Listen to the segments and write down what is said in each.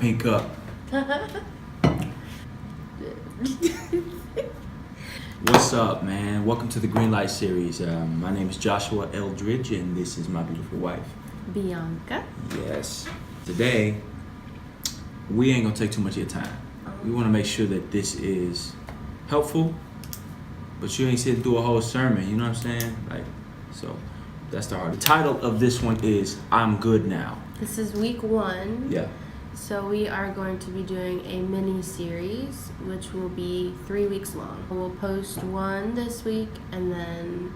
pink up. What's up, man? Welcome to the Green Light series. My name is Joshua Eldridge, and this is my beautiful wife, Bianca. Yes. Today, we ain't gonna take too much of your time. We want to make sure that this is helpful, but you ain't sitting through a whole sermon. You know what I'm saying? So that's the heart. The title of this one is "I'm Good Now." This is week 1. Yeah. So we are going to be doing a mini series, which will be 3 weeks long. We'll post one this week, and then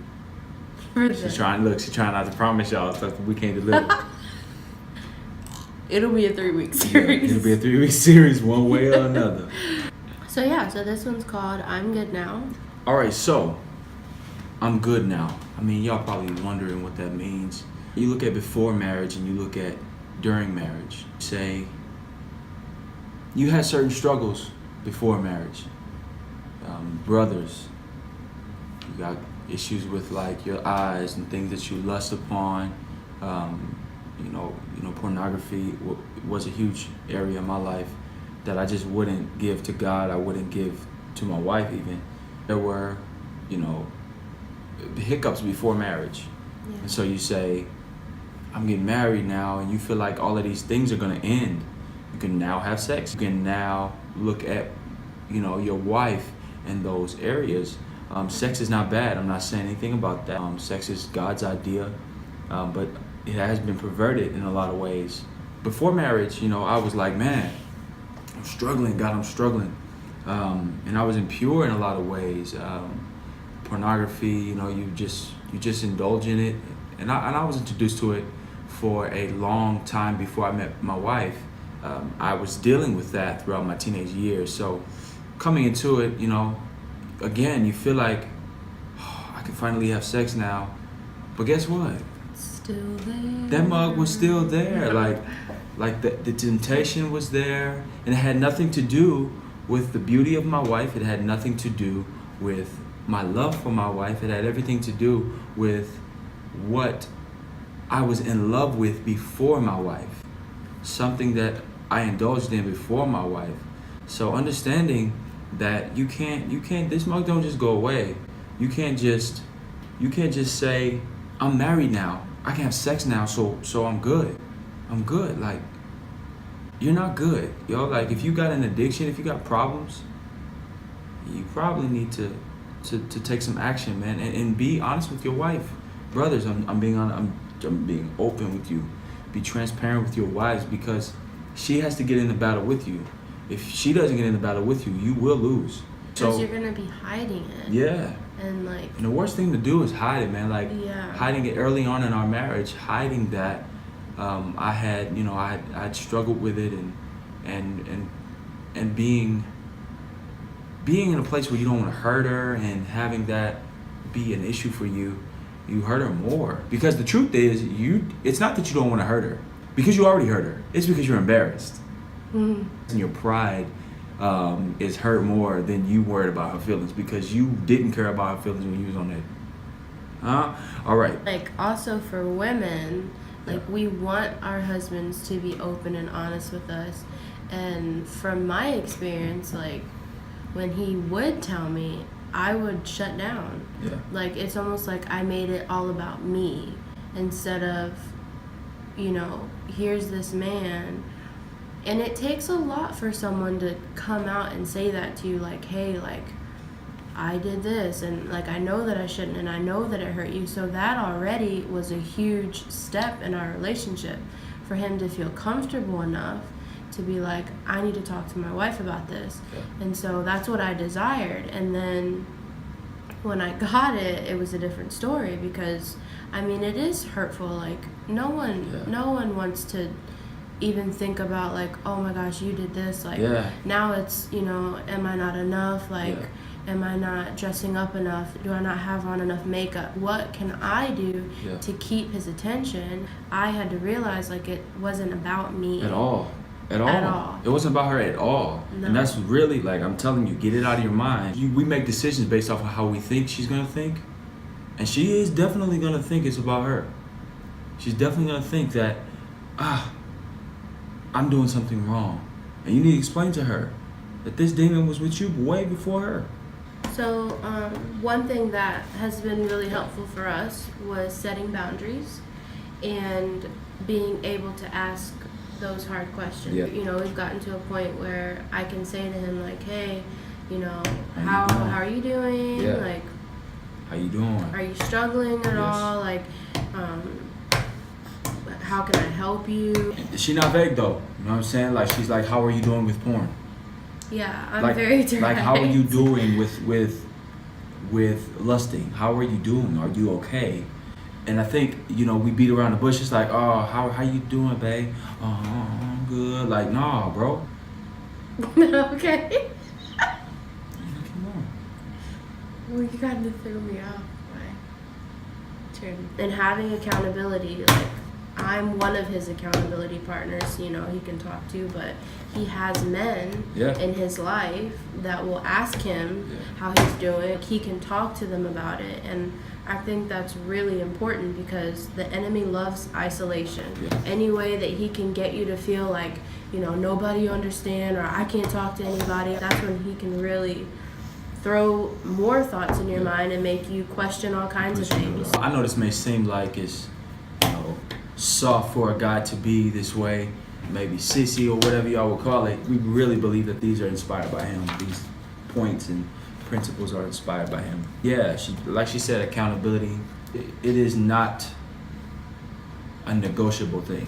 She's trying not to promise y'all stuff that we can't deliver. It'll be a 3-week series. Yeah, it'll be a 3-week series, one way or another. So this one's called "I'm Good Now." All right, so I'm good now. I mean, y'all probably wondering what that means. You look at before marriage and you look at during marriage. Say you had certain struggles before marriage. Brothers, you got issues with like your eyes and things that you lust upon. Pornography was a huge area of my life that I just wouldn't give to God. I wouldn't give to my wife even. There were, hiccups before marriage. Yeah. And so you say, I'm getting married now, and you feel like all of these things are going to end. You can now have sex. You can now look at, your wife in those areas. Sex is not bad. I'm not saying anything about that. Sex is God's idea, but it has been perverted in a lot of ways. Before marriage, I was like, man, I'm struggling. God, I'm struggling. And I was impure in a lot of ways. Pornography, you just indulge in it. And I was introduced to it for a long time before I met my wife. I was dealing with that throughout my teenage years. So coming into it, again, you feel like, I can finally have sex now. But guess what? Still there. That mug was still there. Like the temptation was there. And it had nothing to do with the beauty of my wife. It had nothing to do with my love for my wife. It had everything to do with what I was in love with before my wife. Something that I indulged in before my wife. So understanding that you can't, this mug don't just go away. You can't just say, I'm married now. I can have sex now, so I'm good. I'm good. Like, you're not good. Like if you got an addiction, if you got problems, you probably need to take some action, man, and be honest with your wife. Brothers, I'm being open with you. Be transparent with your wives, because she has to get in the battle with you. If she doesn't get in the battle with you, you will lose. Because you're gonna be hiding it. Yeah. And the worst thing to do is hide it, man. Yeah. Hiding it early on in our marriage, hiding that. I had struggled with it, and being in a place where you don't want to hurt her, and having that be an issue for you, you hurt her more. Because the truth is, it's not that you don't want to hurt her, because you already hurt her. It's because you're embarrassed. Mm-hmm. And your pride is hurt more than you worried about her feelings, because you didn't care about her feelings when you was on that. All right. Also for women, we want our husbands to be open and honest with us. And from my experience, when he would tell me, I would shut down. Yeah. It's almost like I made it all about me, instead of, here's this man. And it takes a lot for someone to come out and say that to you, hey, I did this, and I know that I shouldn't, and I know that it hurt you. So that already was a huge step in our relationship, for him to feel comfortable enough to be I need to talk to my wife about this. Yeah. And so that's what I desired. And then when I got it, it was a different story, because it is hurtful. No one wants to even think about oh my gosh, you did this. Now it's, am I not enough? Am I not dressing up enough? Do I not have on enough makeup? What can I do to keep his attention? I had to realize it wasn't about me at all. It wasn't about her at all. No. And that's really, I'm telling you, get it out of your mind. We make decisions based off of how we think she's gonna think, and she is definitely gonna think it's about her. She's definitely gonna think that I'm doing something wrong. And you need to explain to her that this demon was with you way before her. So one thing that has been really helpful for us was setting boundaries and being able to ask those hard questions. Yeah. You know, we've gotten to a point where I can say to him, like, hey, you know, how are you doing? Yeah. Like, how you doing? are you struggling at all? Like, how can I help you? She not vague though. You know what I'm saying? Like, she's like, how are you doing with porn? Yeah, I'm Like, very direct. like, how are you doing with lusting? How are you doing? Are you okay? And I think, you know, we beat around the bush. It's like, oh, how you doing, babe? Oh, I'm good. Like, nah, bro. Okay. Come on. Well, you kind of threw me off by turn. And having accountability, like, I'm one of his accountability partners, you know, he can talk to, but he has men in his life that will ask him how he's doing. He can talk to them about it, and I think that's really important because the enemy loves isolation. Any way that he can get you to feel like, you know, nobody you understand or I can't talk to anybody, that's when he can really throw more thoughts in your mind and make you question all kinds of things. I know this may seem like it's, you know, soft for a guy to be this way, maybe sissy or whatever y'all would call it. We really believe that these are inspired by him. These points and principles are inspired by him. Yeah, like she said, accountability, it is not a negotiable thing.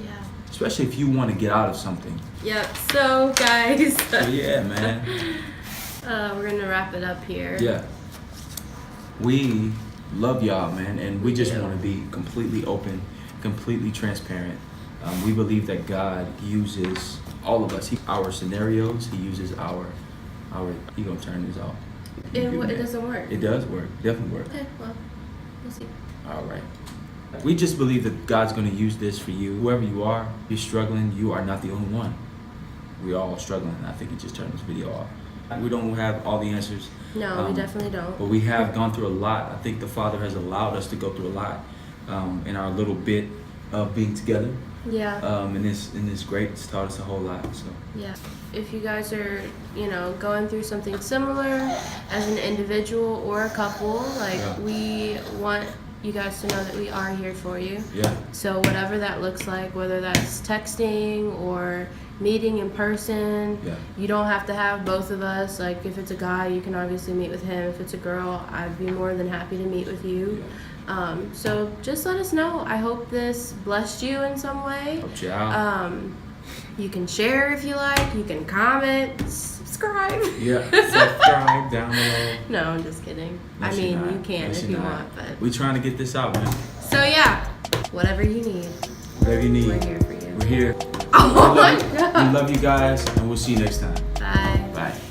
Yeah. Especially if you want to get out of something. Yep. So, guys. So yeah, man. We're going to wrap it up here. Yeah. We love y'all, man, and we just want to be completely open, completely transparent. We believe that God uses all of us. Our scenarios, He uses our. He gonna turn this off. It doesn't work. It does work. Definitely work. Okay, well, we'll see. All right. We just believe that God's gonna use this for you. Whoever you are, you're struggling. You are not the only one. We're all struggling. I think He just turned this video off. We don't have all the answers. No, we definitely don't. But we have gone through a lot. I think the Father has allowed us to go through a lot in our little bit of being together. Yeah. And this great, it's taught us a whole lot. So. Yeah. If you guys are, you know, going through something similar as an individual or a couple, like we want you guys to know that we are here for you. Yeah. So whatever that looks like, whether that's texting or meeting in person, you don't have to have both of us. Like if it's a guy, you can obviously meet with him. If it's a girl, I'd be more than happy to meet with you. So just let us know. I hope this blessed you in some way. Helped you out. You can share if you like. You can comment, subscribe. Yeah, subscribe down below. No, I'm just kidding. No, I mean, not. you can if you want, but. We're trying to get this out, man. So yeah, whatever you need. Whatever you need. We're here for you. We're here. Oh my God. We love you guys, and we'll see you next time. Bye. Bye.